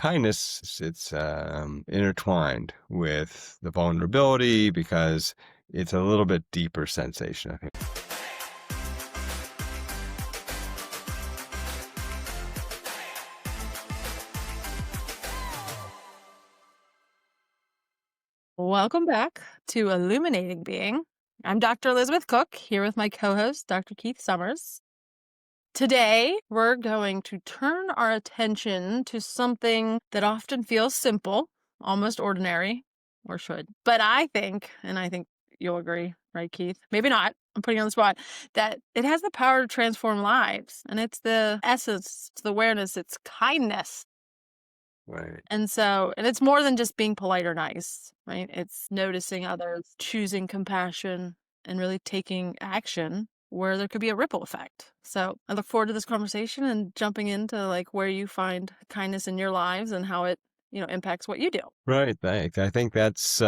kindness, it's intertwined with the vulnerability because it's a little bit deeper sensation, I think. Welcome back to Illuminating Being. I'm Dr. Elizabeth Cook, here with my co-host, Dr. Keith Summers. Today, we're going to turn our attention to something that often feels simple, almost ordinary, or should. But I think you'll agree, right, Keith? Maybe not. I'm putting you on the spot. That it has the power to transform lives. And it's the essence, it's the awareness, it's kindness. Right. And it's more than just being polite or nice, right? It's noticing others, choosing compassion, and really taking action where there could be a ripple effect. So I look forward to this conversation and jumping into like where you find kindness in your lives and how it, impacts what you do. Right. Thanks. I think that's,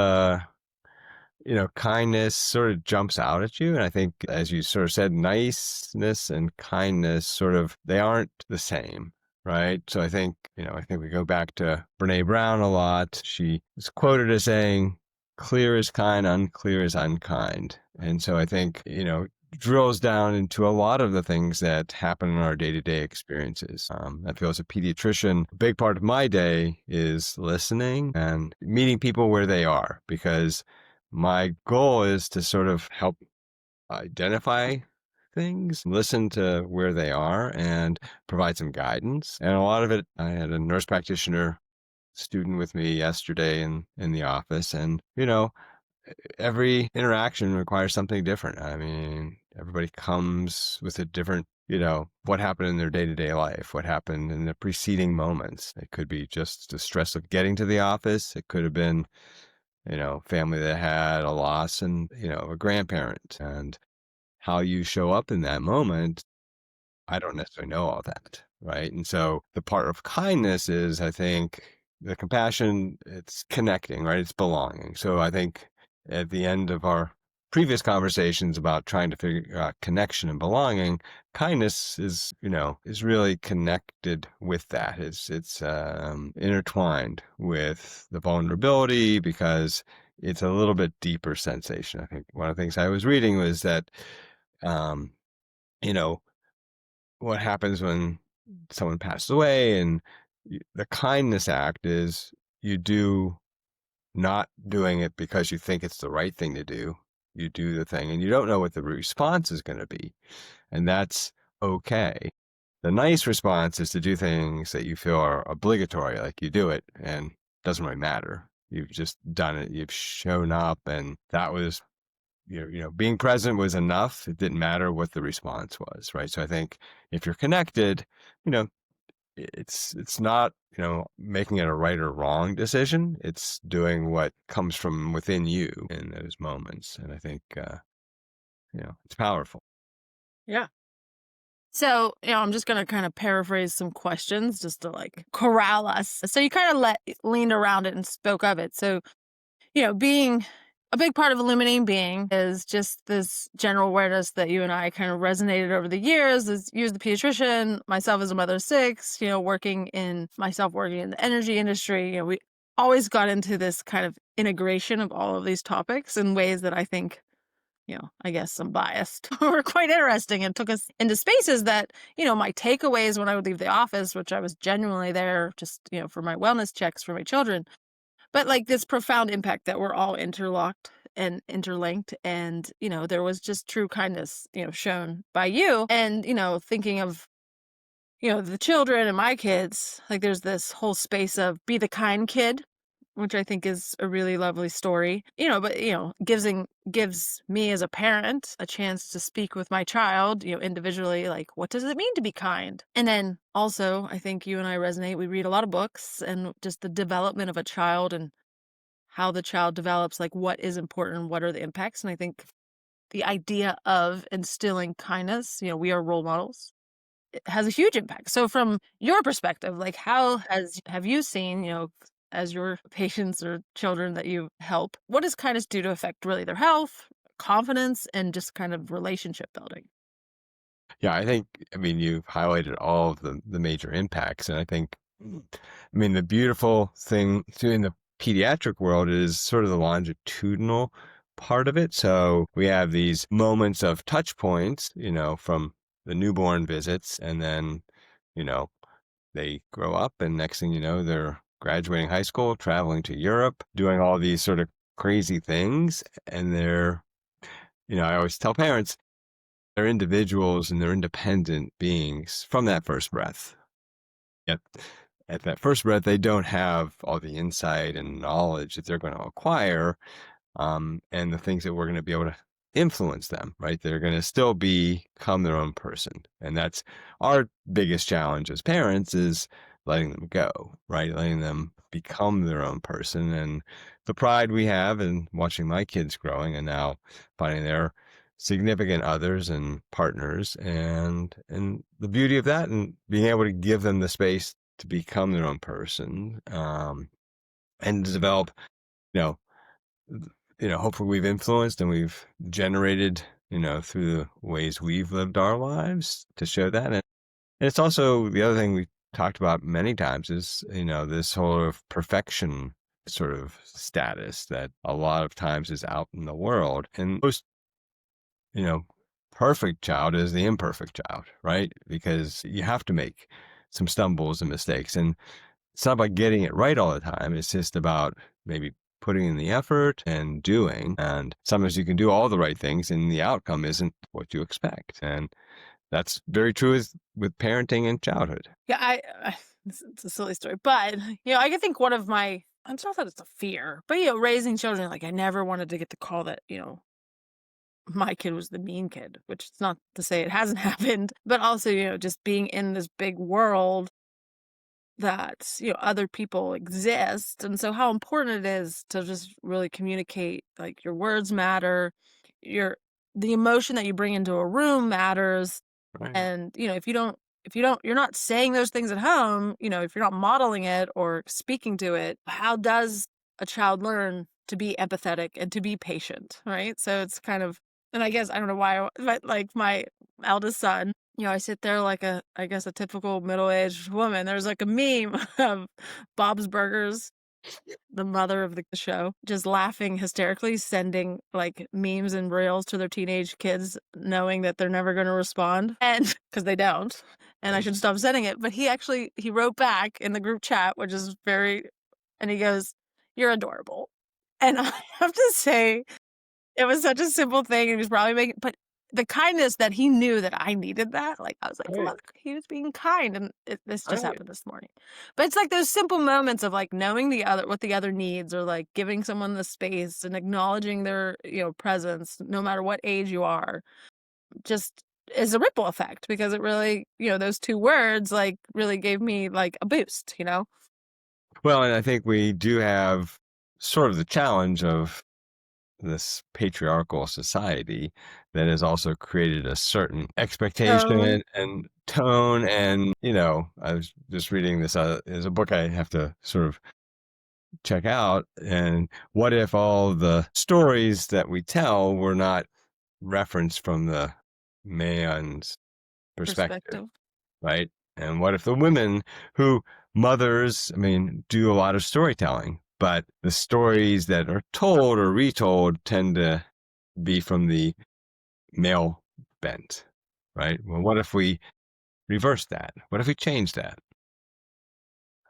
kindness sort of jumps out at you. And I think, as you sort of said, niceness and kindness they aren't the same. Right. So I think we go back to Brene Brown a lot. She is quoted as saying, "Clear is kind, unclear is unkind." And so I think, drills down into a lot of the things that happen in our day-to-day experiences. I feel as a pediatrician, a big part of my day is listening and meeting people where they are, because my goal is to sort of help identify things, listen to where they are, and provide some guidance. And a lot of it, I had a nurse practitioner student with me yesterday in the office, and every interaction requires something different. I mean, everybody comes with a different, what happened in their day-to-day life, what happened in the preceding moments. It could be just the stress of getting to the office. It could have been, family that had a loss and, a grandparent, and how you show up in that moment. I don't necessarily know all that, right? And so the part of kindness is, I think, the compassion, it's connecting, right? It's belonging. So I think at the end of our previous conversations about trying to figure out connection and belonging, kindness is really connected with that. It's intertwined with the vulnerability because it's a little bit deeper sensation. I think one of the things I was reading was that, you know, what happens when someone passes away, and the kindness act is you do not doing it because you think it's the right thing to do. You do the thing and you don't know what the response is going to be. And that's okay. The nice response is to do things that you feel are obligatory, like you do it and it doesn't really matter. You've just done it. You've shown up, and that was, being present was enough. It didn't matter what the response was, right? So I think if you're connected, it's not, making it a right or wrong decision. It's doing what comes from within you in those moments. And I think, it's powerful. Yeah. So, I'm just going to kind of paraphrase some questions just to like corral us. So you kind of leaned around it and spoke of it. So, being a big part of Illuminating Being is just this general awareness that you and I kind of resonated over the years as you as the pediatrician, myself as a mother of 6, working in the energy industry. We always got into this kind of integration of all of these topics in ways that I think, I guess I'm biased, were quite interesting and took us into spaces that, my takeaways when I would leave the office, which I was genuinely there just, for my wellness checks for my children. But like this profound impact that we're all interlocked and interlinked. And, there was just true kindness, shown by you. And, thinking of, the children and my kids, like there's this whole space of be the kind kid, which I think is a really lovely story, but, gives me as a parent a chance to speak with my child, individually, like, what does it mean to be kind? And then also, I think you and I resonate. We read a lot of books and just the development of a child and how the child develops, like what is important, what are the impacts. And I think the idea of instilling kindness, we are role models. It has a huge impact. So from your perspective, like have you seen, as your patients or children that you help, what does kindness do to affect really their health, confidence, and just kind of relationship building? Yeah, I think, you've highlighted all of the major impacts. And I think, I mean, the beautiful thing too in the pediatric world is sort of the longitudinal part of it. So we have these moments of touch points, from the newborn visits, and then, you know, they grow up, and next thing you know, they're graduating high school, traveling to Europe, doing all these sort of crazy things. And I always tell parents, they're individuals and they're independent beings from that first breath. Yet at that first breath, they don't have all the insight and knowledge that they're going to acquire, and the things that we're going to be able to influence them, right? They're going to still become their own person. And that's our biggest challenge as parents, is letting them go, right? Letting them become their own person. And the pride we have in watching my kids growing and now finding their significant others and partners, and the beauty of that, and being able to give them the space to become their own person, and to develop, you know, hopefully we've influenced and we've generated, through the ways we've lived our lives, to show that. And it's also the other thing we talked about many times is, this whole of perfection sort of status that a lot of times is out in the world. And most, you know, perfect child is the imperfect child, right? Because you have to make some stumbles and mistakes. And it's not about getting it right all the time. It's just about maybe putting in the effort and doing. And sometimes you can do all the right things and the outcome isn't what you expect. And that's very true with parenting and childhood. Yeah, it's a silly story, but I can think one of my, I'm not that it's a fear, but raising children, like I never wanted to get the call that my kid was the mean kid, which is not to say it hasn't happened, but also just being in this big world that other people exist, and so how important it is to just really communicate, like your words matter, your the emotion that you bring into a room matters. Right. And if you don't you're not saying those things at home, if you're not modeling it or speaking to it, how does a child learn to be empathetic and to be patient, right? So it's kind of, and I guess I don't know why, but like my eldest son, I sit there like I guess a typical middle-aged woman. There's like a meme of Bob's Burgers, the mother of the show, just laughing hysterically, sending like memes and reels to their teenage kids, knowing that they're never going to respond, and because they don't, and I should stop sending it. But he wrote back in the group chat, which is and he goes, "You're adorable," and I have to say, it was such a simple thing, and he was probably making, but the kindness that he knew that I needed that, like, I was like, Right. "Look, he was being kind," and this just Right. happened this morning. But it's like those simple moments of, like, knowing what the other needs, or, like, giving someone the space and acknowledging their, presence no matter what age you are, just is a ripple effect, because it really, those 2 words, like, really gave me, like, a boost, you know? Well, and I think we do have sort of the challenge of this patriarchal society that has also created a certain expectation So and tone. And, I was just reading this, is a book I have to sort of check out. And what if all the stories that we tell were not referenced from the man's perspective, perspective. right? And what if the women who mothers, I mean, do a lot of storytelling, but the stories that are told or retold tend to be from the male bent, right? Well, what if we reverse that? What if we change that?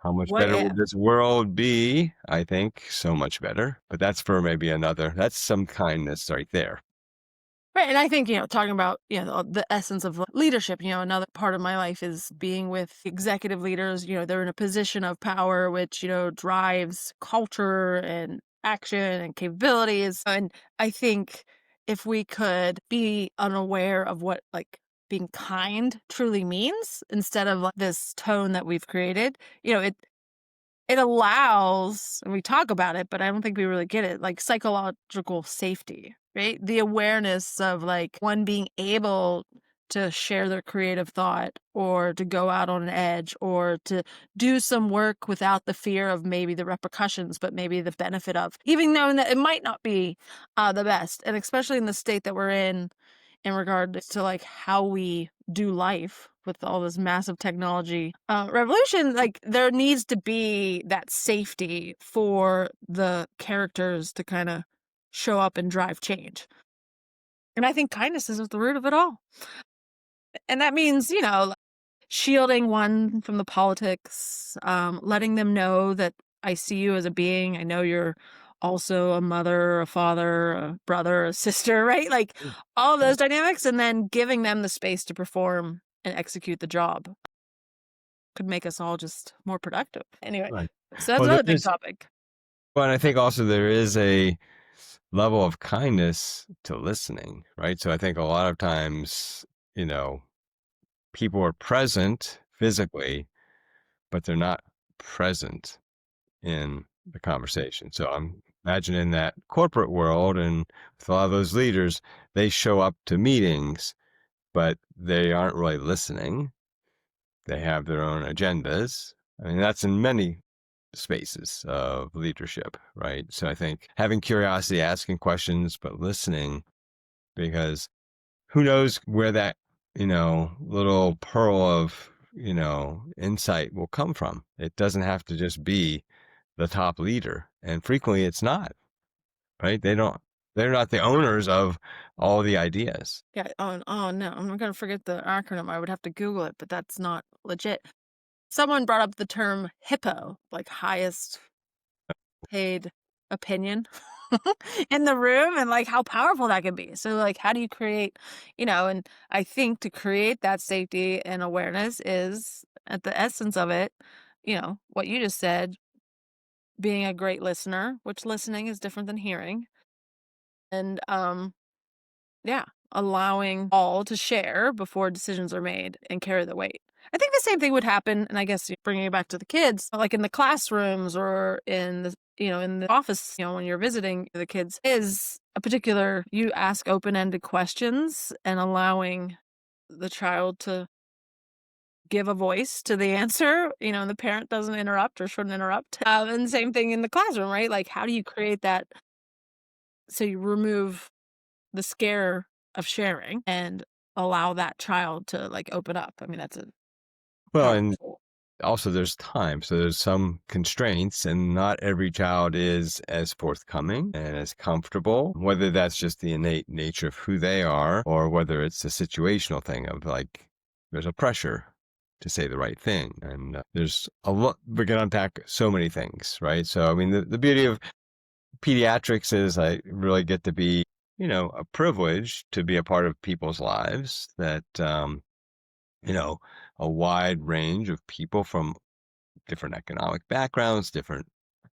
How much What better would if? this world be? I think so much better. But that's for maybe that's some kindness right there. Right, and I think, talking about, the essence of leadership, another part of my life is being with executive leaders. They're in a position of power, which, drives culture and action and capabilities. And I think if we could be unaware of what, like, being kind truly means, instead of like this tone that we've created, it allows, and we talk about it, but I don't think we really get it, like psychological safety, right? The awareness of like one being able to share their creative thought, or to go out on an edge, or to do some work without the fear of maybe the repercussions, but maybe the benefit of, even knowing that it might not be the best. And especially in the state that we're in regard to like how we do life, with all this massive technology revolution, like there needs to be that safety for the characters to kind of show up and drive change. And I think kindness is at the root of it all. And that means, shielding one from the politics, letting them know that I see you as a being. I know you're also a mother, a father, a brother, a sister, right? Like all of those dynamics, and then giving them the space to perform and execute the job could make us all just more productive. Anyway, Right. so that's Well, there another big is, topic. well, and I think also there is a level of kindness to listening, right? So I think a lot of times, people are present physically, but they're not present in the conversation. So I'm imagining that corporate world, and with a lot of those leaders, they show up to meetings, but they aren't really listening. They have their own agendas. I mean, that's in many spaces of leadership, right? So I think having curiosity, asking questions, but listening, because who knows where that, little pearl of, insight will come from. It doesn't have to just be the top leader. And frequently it's not, right? They're not the owners of all the ideas. Yeah. Oh no, I'm not gonna forget the acronym. I would have to Google it, but that's not legit. Someone brought up the term hippo, like highest paid opinion in the room, and like how powerful that can be. So like how do you create, and I think to create that safety and awareness is at the essence of it, what you just said, being a great listener, which listening is different than hearing. And yeah, allowing all to share before decisions are made and carry the weight. I think the same thing would happen, and I guess bringing it back to the kids, like in the classrooms or in the in the office, when you're visiting the kids, is a particular you ask open-ended questions and allowing the child to give a voice to the answer, and the parent doesn't interrupt or shouldn't interrupt. And same thing in the classroom, right? Like how do you create that so you remove the scare of sharing and allow that child to like open up. I mean, that's a Well, and powerful. also there's time. So there's some constraints, and not every child is as forthcoming and as comfortable, whether that's just the innate nature of who they are, or whether it's a situational thing of like, there's a pressure to say the right thing. And there's a lot, we can unpack so many things, right? So, I mean, the beauty of pediatrics is I really get to be, a privilege to be a part of people's lives that, a wide range of people from different economic backgrounds, different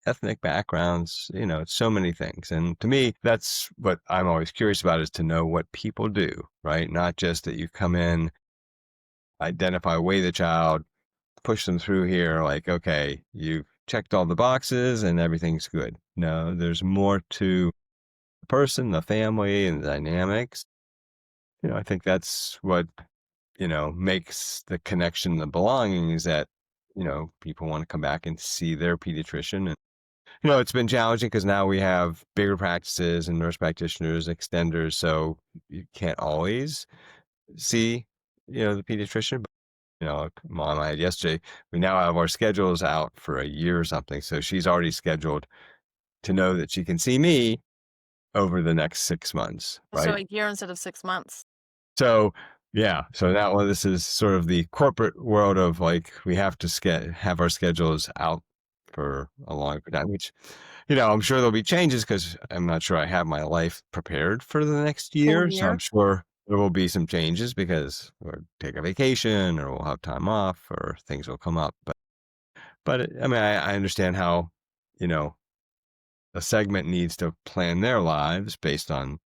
ethnic backgrounds, so many things. And to me, that's what I'm always curious about, is to know what people do, right? Not just that you come in, identify, weigh the child, push them through here, like, okay, you've checked all the boxes and everything's good. No, there's more to the person, the family, and the dynamics. I think that's what, makes the connection, the belonging, is that, people want to come back and see their pediatrician. And, it's been challenging because now we have bigger practices and nurse practitioners, extenders. So you can't always see, the pediatrician. But, like Mom I had yesterday, we now have our schedules out for a year or something. So she's already scheduled to know that she can see me over the next 6 months, So right? a year instead of 6 months. So, yeah. So now, well, this is sort of the corporate world of like, we have to have our schedules out for a longer time, which, I'm sure there'll be changes because I'm not sure I have my life prepared for the next Full year. So I'm year. sure there will be some changes because we'll take a vacation or we'll have time off or things will come up. I mean, I understand how, you know, a segment needs to plan their lives based on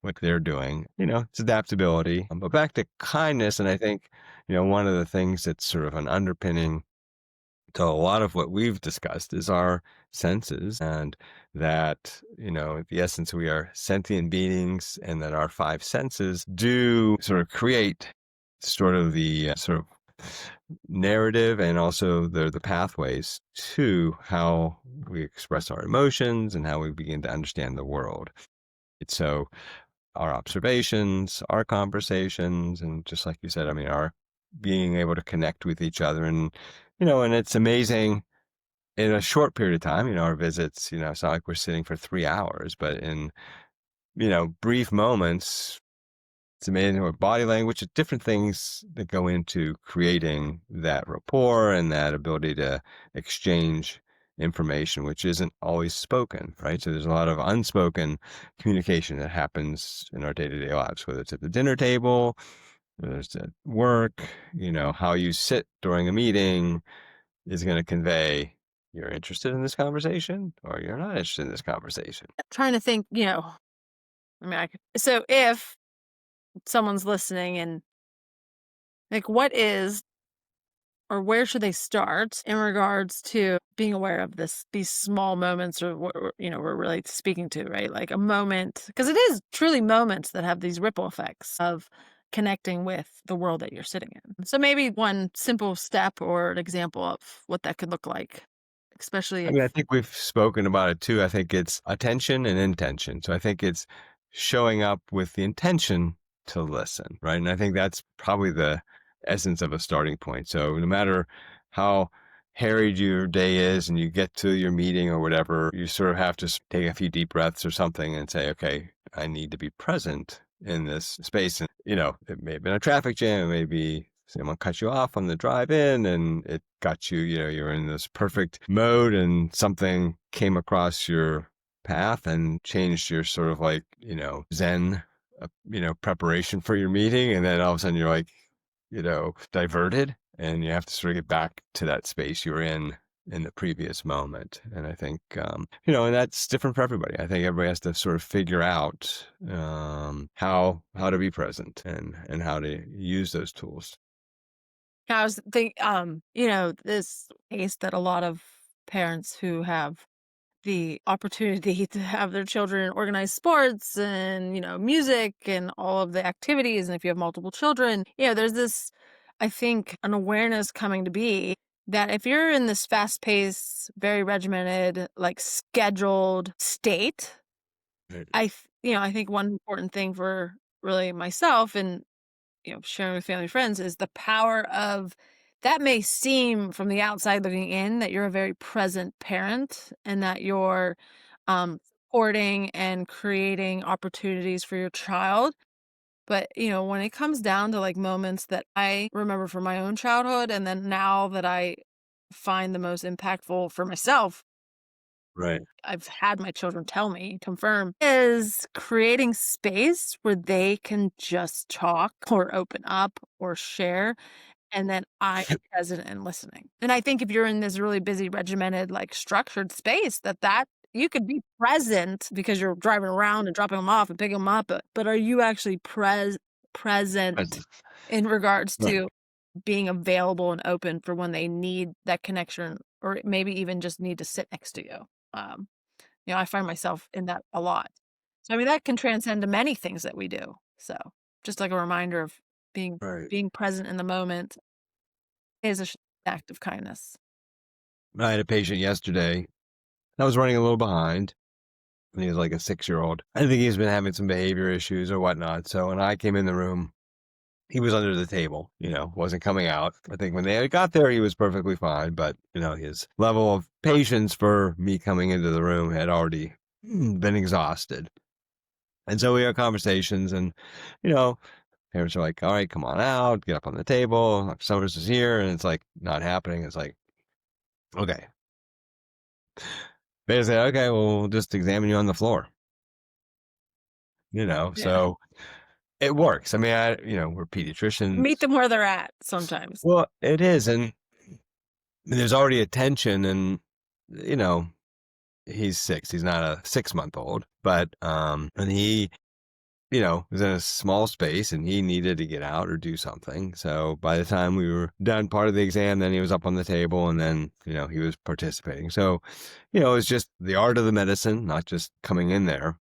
what they're doing. It's adaptability. But back to kindness, and I think, one of the things that's sort of an underpinning to a lot of what we've discussed is our senses, and that, the essence, we are sentient beings, and that our five senses do sort of create sort of the sort of narrative, and also they're the pathways to how we express our emotions and how we begin to understand the world. So our observations, our conversations, and just like you said, I mean, our being able to connect with each other. And, and it's amazing in a short period of time, our visits, it's not like we're sitting for 3 hours, but in, brief moments, it's amazing with body language, different things that go into creating that rapport and that ability to exchange information, which isn't always spoken, right? So there's a lot of unspoken communication that happens in our day-to-day lives, whether it's at the dinner table, whether it's at work, how you sit during a meeting is going to convey you're interested in this conversation or you're not interested in this conversation. Trying to think, I mean, so if someone's listening and like, what is or where should they start in regards to being aware of these small moments or what we're really speaking to, right? Like a moment, because it is truly moments that have these ripple effects of connecting with the world that you're sitting in. So maybe one simple step or an example of what that could look like, especially I mean, I if think we've spoken about it too. I think it's attention and intention. So I think it's showing up with the intention to listen, right? And I think that's probably the essence of a starting point. So no matter how harried your day is and you get to your meeting or whatever, you sort of have to take a few deep breaths or something and say, okay, I need to be present in this space. And, it may have been a traffic jam, it may be someone cut you off on the drive in and it got you, you're in this perfect mode and something came across your path and changed your sort of like, Zen, preparation for your meeting. And then all of a sudden you're like, diverted and you have to sort of get back to that space you were in the previous moment. And I think, and that's different for everybody. I think everybody has to sort of figure out how to be present and how to use those tools. I was think this case that a lot of parents who have the opportunity to have their children organize sports and, music and all of the activities. And if you have multiple children, there's this, I think, an awareness coming to be that if you're in this fast paced, very regimented, like scheduled state, Right. I think one important thing for really myself and sharing with family friends is the power of that may seem from the outside looking in that you're a very present parent and that you're supporting and creating opportunities for your child. But, when it comes down to like moments that I remember from my own childhood and then now that I find the most impactful for myself, Right. I've had my children tell me, confirm, is creating space where they can just talk or open up or share. And then I'm present and listening. And I think if you're in this really busy, regimented, like structured space, that you could be present because you're driving around and dropping them off and picking them up. But are you actually present Present. in regards Right. to being available and open for when they need that connection or maybe even just need to sit next to you? Um, I find myself in that a lot. So, I mean, that can transcend to many things that we do. So, just like a reminder of being Right. being present in the moment is a act of kindness. I had a patient yesterday. I was running a little behind. And he was like a 6-year-old. I think he's been having some behavior issues or whatnot. So when I came in the room, he was under the table, wasn't coming out. I think when they got there, he was perfectly fine. But, his level of patience for me coming into the room had already been exhausted. And so we had conversations and, you know, parents are like, all right, come on out, get up on the table. Dr. Summers is here. And it's like not happening. It's like, okay. They say, okay, well, we'll just examine you on the floor, Yeah. so it works. I mean, we're Meet pediatricians. them where they're at sometimes. Well, it is. And there's already a tension and, you know, he's 6. He's not a 6-month-old, but, and he, was in a small space and he needed to get out or do something. So by the time we were done part of the exam, then he was up on the table and then, he was participating. So, it's just the art of the medicine, not just coming in there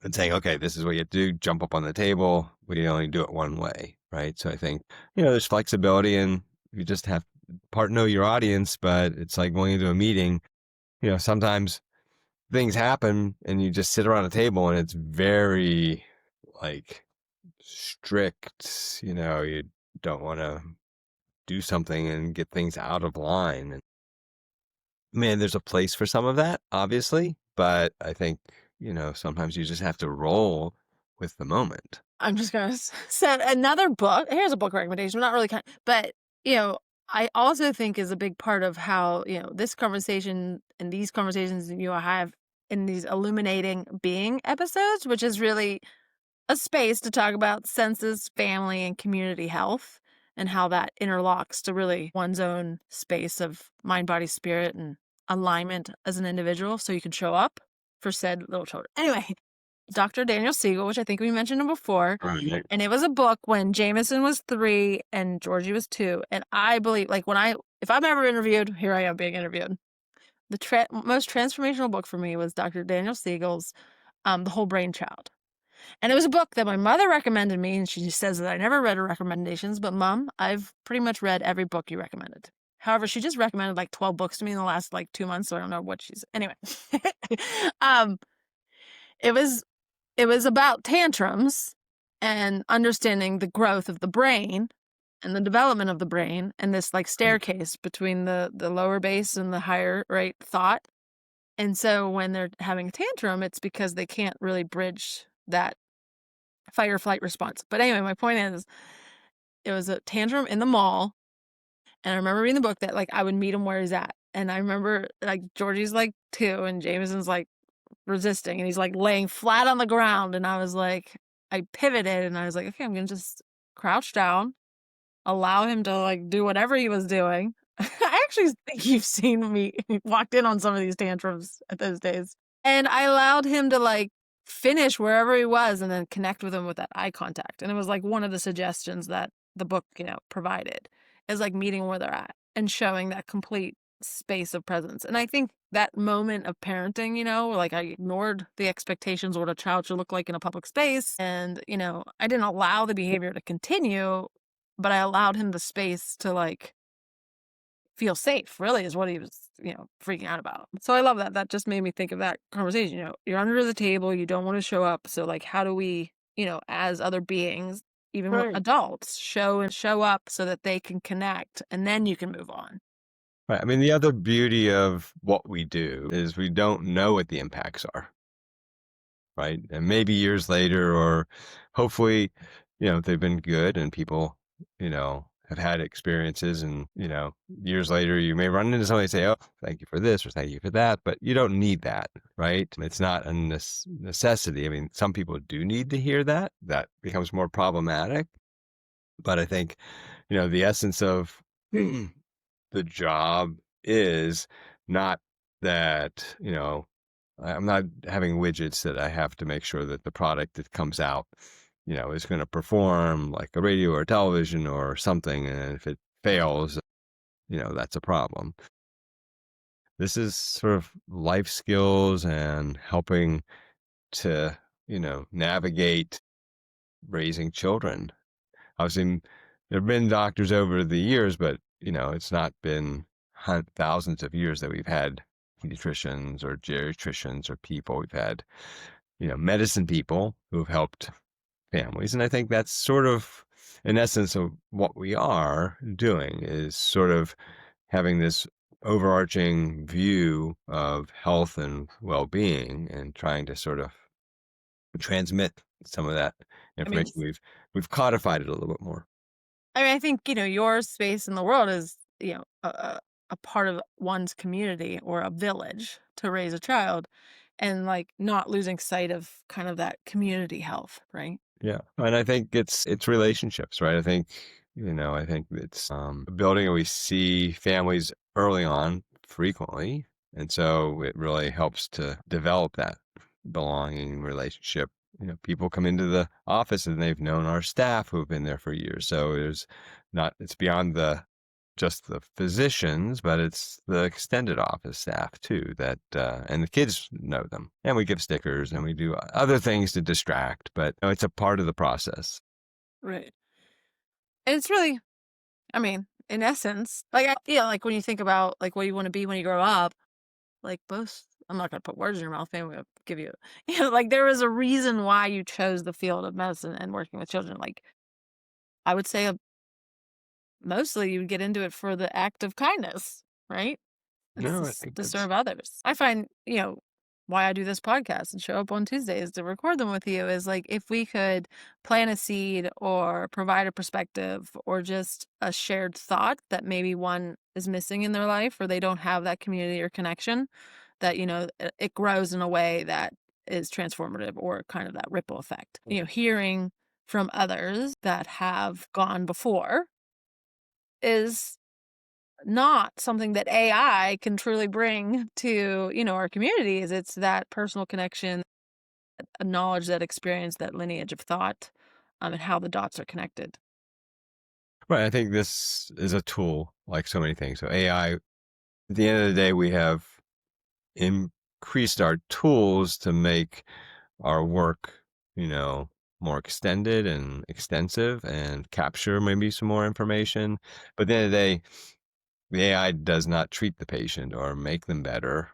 and saying, okay, this is what you have to do, jump up on the table. We only do it one way, right? So I think, there's flexibility and you just have know your audience, but it's like going into a meeting, sometimes things happen and you just sit around a table and it's very like strict, you don't want to do something and get things out of line. And man, there's a place for some of that, obviously, but I think, sometimes you just have to roll with the moment. I'm just gonna set another book. Here's a book recommendation, not really kind, but I also think is a big part of how this conversation and these conversations that you have in these illuminating being episodes, which is really a space to talk about senses, family, and community health, and how that interlocks to really one's own space of mind, body, spirit, and alignment as an individual, so you can show up for said little children. Anyway, Dr. Daniel Siegel, which I think we mentioned him before. Right. And it was a book when Jameson was 3 and Georgie was 2. And I believe, like, if I'm ever interviewed, here I am being interviewed. The most transformational book for me was Dr. Daniel Siegel's The Whole Brain Child. And it was a book that my mother recommended me, and she says that I never read her recommendations, but Mom, I've pretty much read every book you recommended. However, she just recommended like 12 books to me in the last like 2 months, so I don't know what she's anyway. It was about tantrums and understanding the growth of the brain and the development of the brain and this like staircase between the lower base and the higher right thought. And so when they're having a tantrum, it's because they can't really bridge that fight or flight response. But anyway, my point is, it was a tantrum in the mall. And I remember reading the book that like I would meet him where he's at. And I remember like Georgie's like 2 and Jameson's like resisting and he's like laying flat on the ground. And I was like, I pivoted and I was like, okay, I'm going to just crouch down, allow him to like do whatever he was doing. I actually think you've seen me walked in on some of these tantrums at those days. And I allowed him to like finish wherever he was and then connect with him with that eye contact. And it was like one of the suggestions that the book, provided is like meeting where they're at and showing that complete space of presence. And I think that moment of parenting, like I ignored the expectations of what a child should look like in a public space. And, I didn't allow the behavior to continue, but I allowed him the space to like feel safe, really, is what he was, freaking out about. So I love that. That just made me think of that conversation. You're under the table, you don't want to show up. So, like, how do we, as other beings, even Right. adults, show up so that they can connect and then you can move on? Right. I mean, the other beauty of what we do is we don't know what the impacts are. Right. And maybe years later, or hopefully, they've been good and people, have had experiences and, years later, you may run into somebody and say, oh, thank you for this or thank you for that. But you don't need that. Right. It's not a necessity. I mean, some people do need to hear that. That becomes more problematic. But I think, the essence of the job is not that, I'm not having widgets that I have to make sure that the product that comes out, is going to perform like a radio or television or something. And if it fails, that's a problem. This is sort of life skills and helping to, navigate raising children. Obviously, there have been doctors over the years, but, it's not been thousands of years that we've had pediatricians or geriatricians or people. We've had, medicine people who've helped families. And I think that's sort of in essence of what we are doing, is sort of having this overarching view of health and well-being and trying to sort of transmit some of that I mean, information. We've codified it a little bit more. I think, your space in the world is, a part of one's community or a village to raise a child and like not losing sight of kind of that community health, right? Yeah. And I think it's relationships, right? I think it's building, and we see families early on frequently. And so it really helps to develop that belonging relationship. People come into the office and they've known our staff who have been there for years. So it's beyond just the physicians, but it's the extended office staff too, that and the kids know them, and we give stickers and we do other things to distract, but it's a part of the process. Right. And it's really, in essence, like, like when you think about like what you want to be when you grow up, like both, I'm not going to put words in your mouth. I'm going to give you, like there was a reason why you chose the field of medicine and working with children. Like I would say mostly you would get into it for the act of kindness, right? It's No, I think to that's serve others. I find, why I do this podcast and show up on Tuesdays to record them with you is like if we could plant a seed or provide a perspective or just a shared thought that maybe one is missing in their life or they don't have that community or connection, that, it grows in a way that is transformative or kind of that ripple effect. Hearing from others that have gone before is not something that AI can truly bring to, our communities. It's that personal connection, a knowledge, that experience, that lineage of thought, and how the dots are connected. right. I think this is a tool like so many things. So AI, at the end of the day, we have increased our tools to make our work, more extended and extensive and capture maybe some more information. But at the end of the day, the AI does not treat the patient or make them better.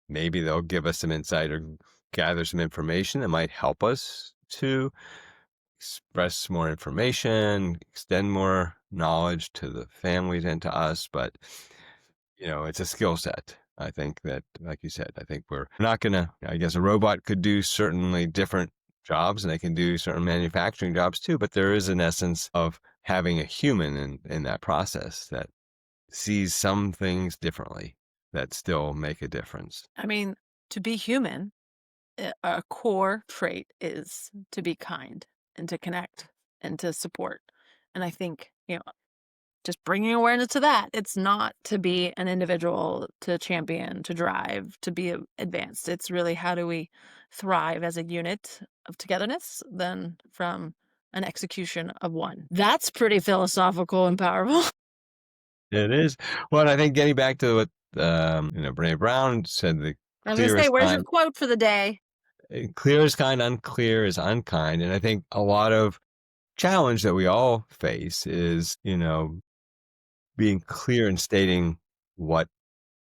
Maybe they'll give us some insight or gather some information that might help us to express more information, extend more knowledge to the families and to us. But, it's a skill set. I think that, like you said, I think we're not going to, I guess a robot could do certainly different jobs and they can do certain manufacturing jobs too. But there is an essence of having a human in that process that sees some things differently that still make a difference. I mean, to be human, a core trait is to be kind and to connect and to support. And I think, just bringing awareness to that. It's not to be an individual, to champion, to drive, to be advanced. It's really how do we thrive as a unit of togetherness than from an execution of one. That's pretty philosophical and powerful. It is. Well, and I think getting back to what Brene Brown said, the I was going to say, clearest where's your kind, quote for the day? clear is kind, unclear is unkind. And I think a lot of challenge that we all face is, being clear and stating what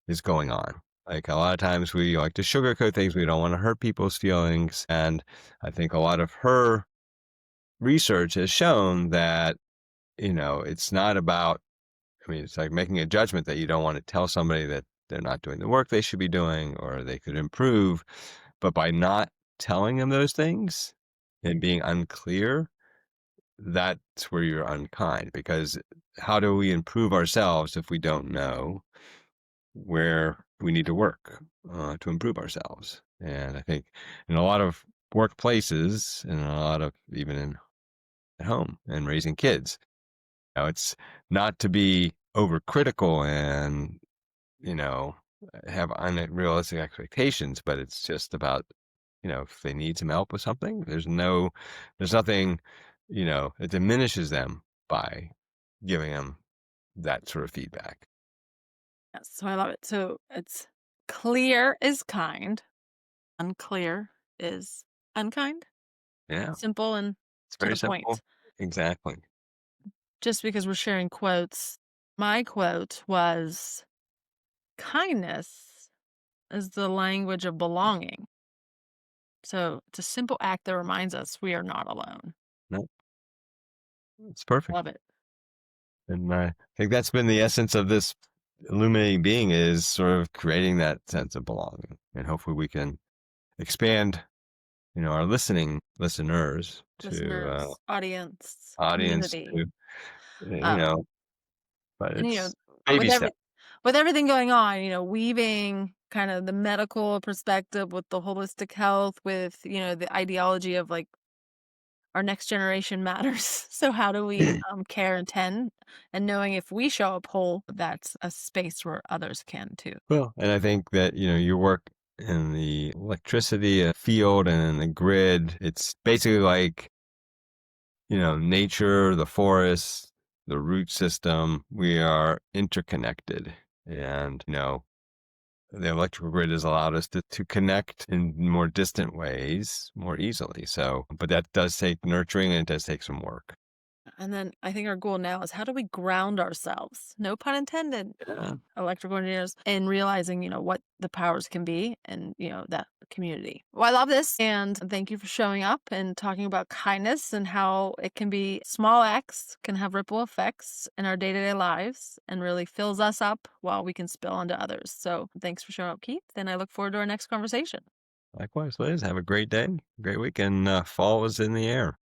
is going on. Like a lot of times we like to sugarcoat things. We don't want to hurt people's feelings. And I think a lot of her research has shown that, it's not about, it's like making a judgment that you don't want to tell somebody that they're not doing the work they should be doing or they could improve. But by not telling them those things and being unclear, that's where you're unkind, because how do we improve ourselves if we don't know where we need to work to improve ourselves? And I think in a lot of workplaces and a lot of even in at home and raising kids, it's not to be overcritical and, you know, have unrealistic expectations, but it's just about, if they need some help with something, there's nothing, it diminishes them by giving them that sort of feedback. Yes, so I love it. So it's clear is kind, unclear is unkind. Yeah, Simple and it's to very the simple. point. Exactly. Just because we're sharing quotes, my quote was kindness is the language of belonging. So it's a simple act that reminds us we are not alone. No, it's perfect. Love it. And I think that's been the essence of this illuminating being, is sort of creating that sense of belonging. And hopefully we can expand, our listeners to Listeners, audience, audience community. to, you Um, know, but and it's with baby every step. with everything going on, weaving kind of the medical perspective with the holistic health, with, the ideology of like our next generation matters. So how do we care and tend, and knowing if we show up whole, that's a space where others can too. Well, and I think that, your work in the electricity field and in the grid, it's basically like, nature, the forest, the root system, we are interconnected. And, the electrical grid has allowed us to connect in more distant ways more easily. So, but that does take nurturing and it does take some work. And then I think our goal now is how do we ground ourselves? No pun intended, Yeah. electrical engineers, and realizing, what the powers can be and, that community. Well, I love this. And thank you for showing up and talking about kindness and how it can be small acts can have ripple effects in our day to day lives and really fills us up while we can spill onto others. So thanks for showing up, Keith. And I look forward to our next conversation. Likewise, Liz. Have a great day, great week, and fall is in the air.